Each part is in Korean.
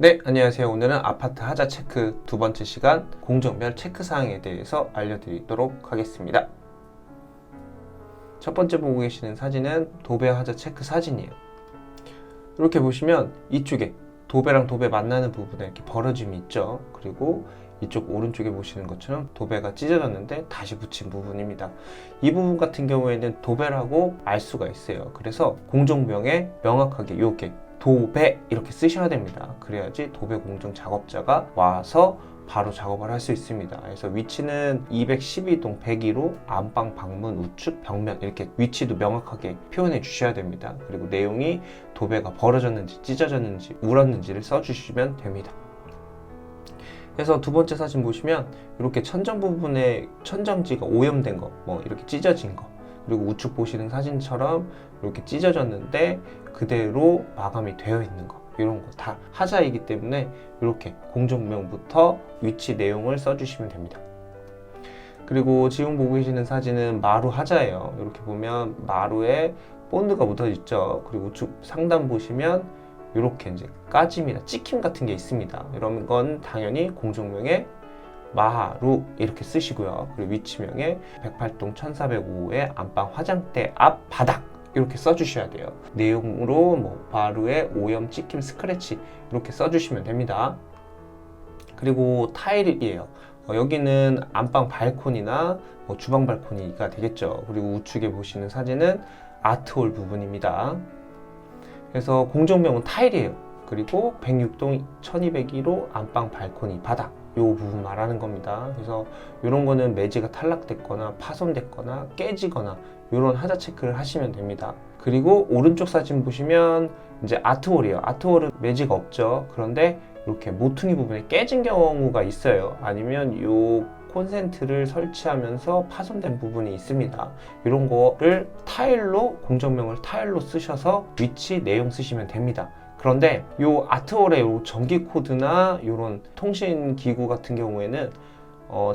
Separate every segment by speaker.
Speaker 1: 네, 안녕하세요. 오늘은 아파트 하자 체크 두 번째 시간 공정별 체크 사항에 대해서 알려드리도록 하겠습니다. 첫 번째 보고 계시는 사진은 도배 하자 체크 사진이에요. 이렇게 보시면 이쪽에 도배랑 도배 만나는 부분에 이렇게 벌어짐이 있죠. 그리고 이쪽 오른쪽에 보시는 것처럼 도배가 찢어졌는데 다시 붙인 부분입니다. 이 부분 같은 경우에는 도배라고 알 수가 있어요. 그래서 공정명에 명확하게 이렇게 도배 이렇게 쓰셔야 됩니다. 그래야지 도배 공정 작업자가 와서 바로 작업을 할 수 있습니다. 그래서 위치는 212동 102로 안방, 방문, 우측, 벽면 이렇게 위치도 명확하게 표현해 주셔야 됩니다. 그리고 내용이 도배가 벌어졌는지 찢어졌는지 울었는지를 써주시면 됩니다. 그래서 두 번째 사진 보시면 이렇게 천정 부분에 천정지가 오염된 거, 뭐 이렇게 찢어진 거, 그리고 우측 보시는 사진처럼 이렇게 찢어졌는데 그대로 마감이 되어 있는 거, 이런 거 다 하자이기 때문에 이렇게 공정명부터 위치 내용을 써주시면 됩니다. 그리고 지금 보고 계시는 사진은 마루 하자예요. 이렇게 보면 마루에 본드가 묻어 있죠. 그리고 우측 상단 보시면 이렇게 이제 까짐이나 찍힘 같은 게 있습니다. 이런 건 당연히 공정명에 마루 이렇게 쓰시고요. 그리고 위치명에 108동 1405의 안방 화장대 앞 바닥 이렇게 써주셔야 돼요. 내용으로 뭐 마루에 오염, 찍힘, 스크래치 이렇게 써주시면 됩니다. 그리고 타일이에요. 여기는 안방 발코니나 뭐 주방 발코니가 되겠죠. 그리고 우측에 보시는 사진은 아트홀 부분입니다. 그래서 공정명은 타일이에요. 그리고 106동 1202로 안방 발코니 바닥 이 부분 말하는 겁니다. 그래서 이런 거는 매지가 탈락됐거나 파손됐거나 깨지거나 이런 하자 체크를 하시면 됩니다. 그리고 오른쪽 사진 보시면 이제 아트홀이에요. 아트홀은 매지가 없죠. 그런데 이렇게 모퉁이 부분에 깨진 경우가 있어요. 아니면 이 콘센트를 설치하면서 파손된 부분이 있습니다. 이런 거를 타일로 공정명을 타일로 쓰셔서 위치 내용 쓰시면 됩니다. 그런데 이 아트홀의 요 전기 코드나 이런 통신 기구 같은 경우에는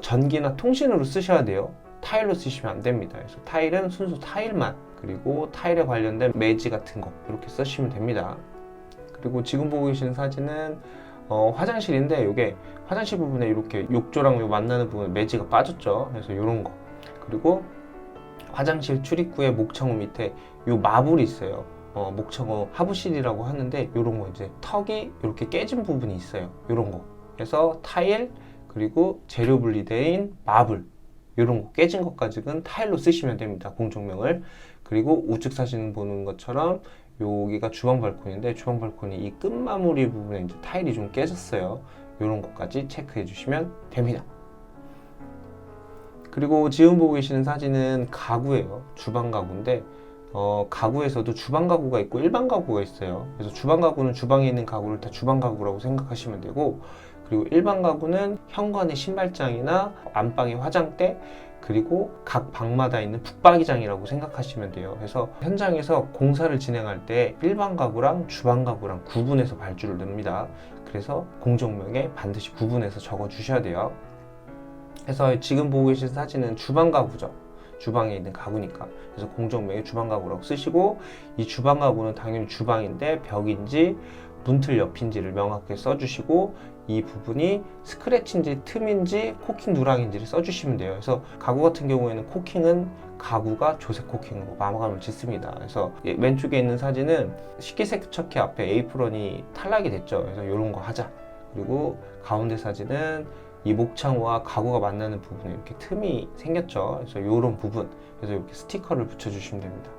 Speaker 1: 전기나 통신으로 쓰셔야 돼요. 타일로 쓰시면 안 됩니다. 그래서 타일은 순수 타일만, 그리고 타일에 관련된 매지 같은 거 이렇게 쓰시면 됩니다. 그리고 지금 보고 계시는 사진은 화장실인데 이게 화장실 부분에 이렇게 욕조랑 요 만나는 부분에 매지가 빠졌죠. 그래서 이런 거. 그리고 화장실 출입구에 목창호 밑에 요 마블이 있어요. 목창호 하부실이라고 하는데 이런 거 이제 턱이 이렇게 깨진 부분이 있어요. 이런 거. 그래서 타일 그리고 재료 분리대인 마블 이런 거 깨진 것까지는 타일로 쓰시면 됩니다. 공정명을. 그리고 우측 사진 보는 것처럼 여기가 주방 발코니인데 주방 발코니 이 끝마무리 부분에 이제 타일이 좀 깨졌어요. 이런 것까지 체크해 주시면 됩니다. 그리고 지금 보고 계시는 사진은 가구예요. 주방 가구인데 가구에서도 주방 가구가 있고 일반 가구가 있어요. 그래서 주방 가구는 주방에 있는 가구를 다 주방 가구라고 생각하시면 되고, 그리고 일반 가구는 현관의 신발장이나 안방의 화장대, 그리고 각 방마다 있는 북박이장이라고 생각하시면 돼요. 그래서 현장에서 공사를 진행할 때 일반 가구랑 주방 가구랑 구분해서 발주를 냅니다. 그래서 공정명에 반드시 구분해서 적어 주셔야 돼요. 그래서 지금 보고 계신 사진은 주방 가구죠. 주방에 있는 가구니까. 그래서 공정명에 주방 가구라고 쓰시고, 이 주방 가구는 당연히 주방인데 벽인지 문틀 옆인지를 명확하게 써주시고, 이 부분이 스크래치인지 틈인지 코킹 누락인지를 써주시면 돼요. 그래서 가구 같은 경우에는 코킹은 가구가 조색 코킹으로 마감을 짓습니다. 그래서 왼쪽에 있는 사진은 식기세척기 앞에 에이프런이 탈락이 됐죠. 그래서 이런 거 하자. 그리고 가운데 사진은 이 목창호와 가구가 만나는 부분에 이렇게 틈이 생겼죠. 그래서 이런 부분, 그래서 이렇게 스티커를 붙여주시면 됩니다.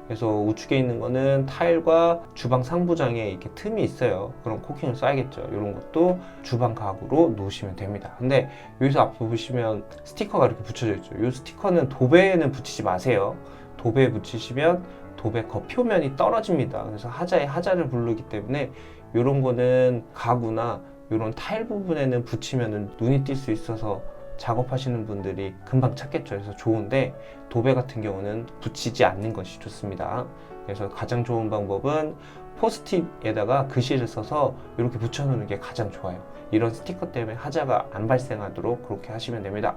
Speaker 1: 그래서 우측에 있는 거는 타일과 주방 상부장에 이렇게 틈이 있어요. 그럼 코킹을 써야겠죠. 이런 것도 주방 가구로 놓으시면 됩니다. 근데 여기서 앞에 보시면 스티커가 이렇게 붙여져 있죠. 이 스티커는 도배에는 붙이지 마세요. 도배에 붙이시면 도배 겉 표면이 떨어집니다. 그래서 하자에 하자를 부르기 때문에 이런 거는 가구나 이런 타일 부분에는 붙이면 눈이 띌 수 있어서 작업하시는 분들이 금방 찾겠죠. 그래서 좋은데 도배 같은 경우는 붙이지 않는 것이 좋습니다. 그래서 가장 좋은 방법은 포스트잇에다가 글씨를 써서 이렇게 붙여놓는 게 가장 좋아요. 이런 스티커 때문에 하자가 안 발생하도록 그렇게 하시면 됩니다.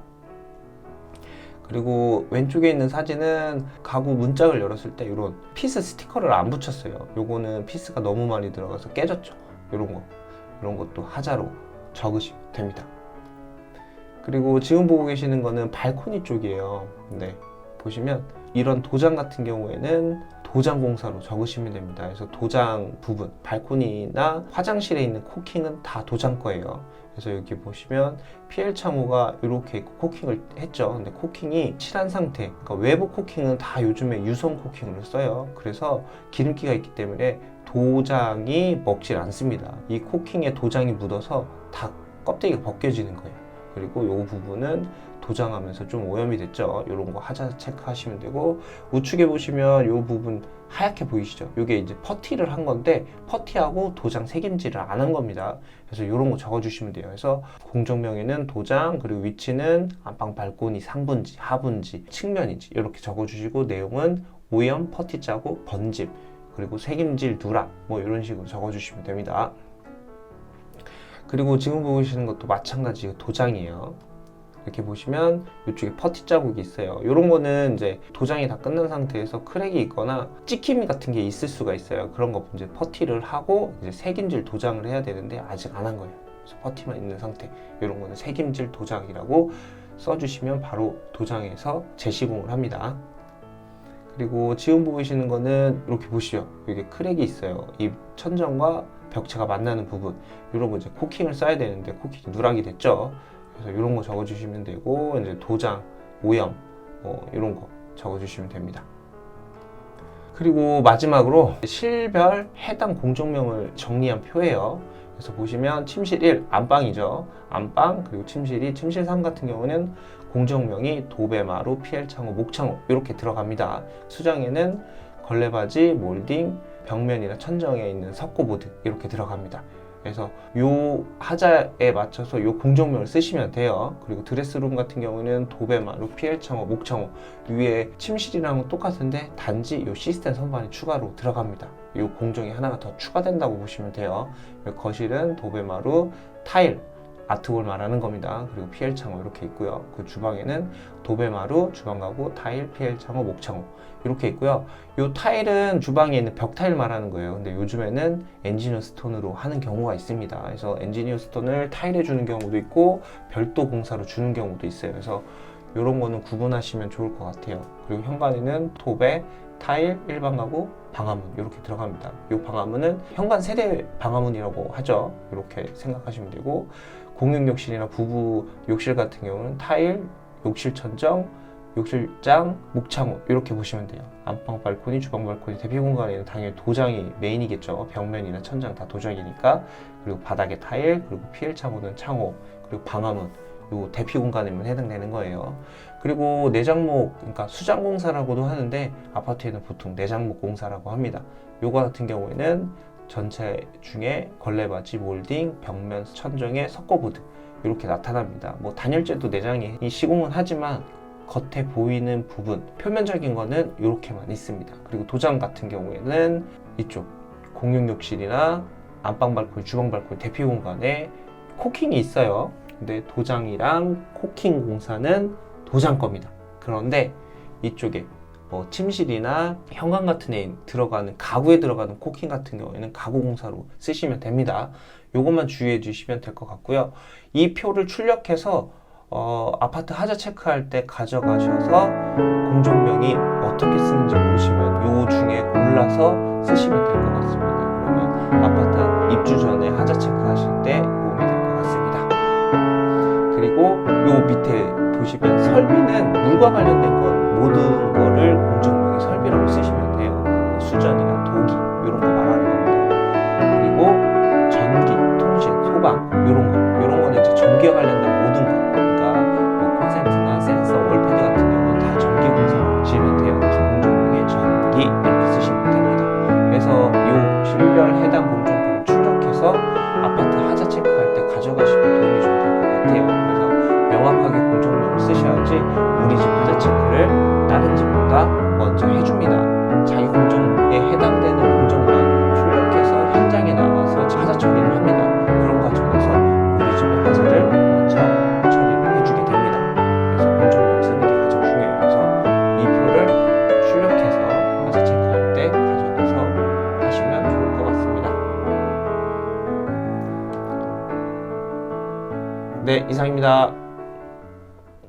Speaker 1: 그리고 왼쪽에 있는 사진은 가구 문짝을 열었을 때 이런 피스 스티커를 안 붙였어요. 요거는 피스가 너무 많이 들어가서 깨졌죠. 이런 거. 이런 것도 하자로 적으시면 됩니다. 그리고 지금 보고 계시는 거는 발코니 쪽이에요. 네, 보시면 이런 도장 같은 경우에는 도장 공사로 적으시면 됩니다. 그래서 도장 부분, 발코니나 화장실에 있는 코킹은 다 도장 거예요. 그래서 여기 보시면 PL 창호가 이렇게 있고 코킹을 했죠. 근데 코킹이 칠한 상태, 그러니까 외부 코킹은 다 요즘에 유성 코킹으로 써요. 그래서 기름기가 있기 때문에 도장이 먹질 않습니다. 이 코킹에 도장이 묻어서 다 껍데기가 벗겨지는 거예요. 그리고 이 부분은 도장하면서 좀 오염이 됐죠. 이런 거 하자 체크하시면 되고, 우측에 보시면 이 부분 하얗게 보이시죠? 이게 이제 퍼티를 한 건데 퍼티하고 도장 색임질을 안 한 겁니다. 그래서 이런 거 적어주시면 돼요. 그래서 공정명에는 도장, 그리고 위치는 안방 발코니 상부인지 하부인지 측면인지 이렇게 적어주시고, 내용은 오염, 퍼티 자국, 번짐, 그리고 색임질 누락 뭐 이런 식으로 적어주시면 됩니다. 그리고 지금 보시는 것도 마찬가지 도장이에요. 이렇게 보시면 이쪽에 퍼티 자국이 있어요. 이런 거는 이제 도장이 다 끝난 상태에서 크랙이 있거나 찍힘 같은 게 있을 수가 있어요. 그런 거 이제 퍼티를 하고 이제 색임질 도장을 해야 되는데 아직 안 한 거예요. 그래서 퍼티만 있는 상태. 이런 거는 색임질 도장이라고 써주시면 바로 도장에서 재시공을 합니다. 그리고 지금 보이시는 거는 이렇게 보시죠. 여기 크랙이 있어요. 이 천정과 벽체가 만나는 부분, 이런 거 이제 코킹을 써야 되는데 코킹이 누락이 됐죠. 그래서 이런 거 적어주시면 되고, 이제 도장, 오염, 이런 거 적어주시면 됩니다. 그리고 마지막으로 실별 해당 공정명을 정리한 표예요. 그래서 보시면 침실 1, 안방이죠. 안방, 그리고 침실 2, 침실 3 같은 경우는 공정명이 도배마루, PL창호, 목창호 이렇게 들어갑니다. 수장에는 걸레바지, 몰딩, 벽면이나 천정에 있는 석고보드 이렇게 들어갑니다. 그래서 요 하자에 맞춰서 요 공정명을 쓰시면 돼요. 그리고 드레스룸 같은 경우는 도배마루, PL창호, 목창호, 위에 침실이랑 똑같은데 단지 요 시스템 선반이 추가로 들어갑니다. 요 공정이 하나가 더 추가된다고 보시면 돼요. 거실은 도배마루, 타일, 아트볼 말하는 겁니다. 그리고 PL창호 이렇게 있고요. 그 주방에는 도배마루, 주방가구, 타일, PL창호, 목창호 이렇게 있고요. 이 타일은 주방에 있는 벽 타일 말하는 거예요. 근데 요즘에는 엔지니어 스톤으로 하는 경우가 있습니다. 그래서 엔지니어 스톤을 타일에 주는 경우도 있고 별도 공사로 주는 경우도 있어요. 그래서 이런 거는 구분하시면 좋을 것 같아요. 그리고 현관에는 도배, 타일, 일반 가구, 방화문 이렇게 들어갑니다. 이 방화문은 현관 세대 방화문이라고 하죠. 이렇게 생각하시면 되고, 공용욕실이나 부부 욕실 같은 경우는 타일, 욕실 천정, 욕실장, 목창호 이렇게 보시면 돼요. 안방 발코니, 주방 발코니, 대피 공간에는 당연히 도장이 메인이겠죠. 벽면이나 천장 다 도장이니까. 그리고 바닥에 타일, 그리고 PL 창호는 창호, 그리고 방화문, 요 대피 공간에만 해당되는 거예요. 그리고 내장목, 그러니까 수장 공사라고도 하는데 아파트에는 보통 내장목 공사라고 합니다. 요거 같은 경우에는 전체 중에 걸레바지, 몰딩, 벽면, 천정에 석고보드 이렇게 나타납니다. 뭐 단열재도 내장이 시공은 하지만 겉에 보이는 부분, 표면적인 거는 이렇게만 있습니다. 그리고 도장 같은 경우에는 이쪽 공용욕실이나 안방 발코니, 주방 발코니, 대피 공간에 코킹이 있어요. 근데 도장이랑 코킹 공사는 도장 겁니다. 그런데 이쪽에 침실이나 현관 같은 데 들어가는 가구에 들어가는 코킹 같은 경우에는 가구 공사로 쓰시면 됩니다. 요것만 주의해 주시면 될 것 같고요. 이 표를 출력해서 아파트 하자 체크할 때 가져가셔서 공정명이 어떻게 쓰는지 모르시면 요 중에 골라서 쓰시면 될 것 같습니다. 그러면 아파트 입주 전에 하자 체크하실 때 도움이 될 것 같습니다. 그리고 요 밑에 보시면 설비는 물과 관련된 건 모든 거를 공정명의 설비라고 쓰시면 돼요. 수전이나 도기 이런 거 말하는 겁니다. 그리고 전기, 통신, 소방 이런 거는 이제 전기와 관련된 모든 거. 콘센트나 센서, 월패드 같은 경우는 다 전기 공사로 지으면 돼요. 그래서 공정명의 전기 이렇게 쓰시면 됩니다. 그래서 이 실별 해당 공정표를 출력해서 아파트 하자 체크할 때 가져가시면 도움이 좀 될 것 같아요. 그래서 명확하게 공정명을 쓰셔야지 우리 집 하자 체크 네, 이상입니다.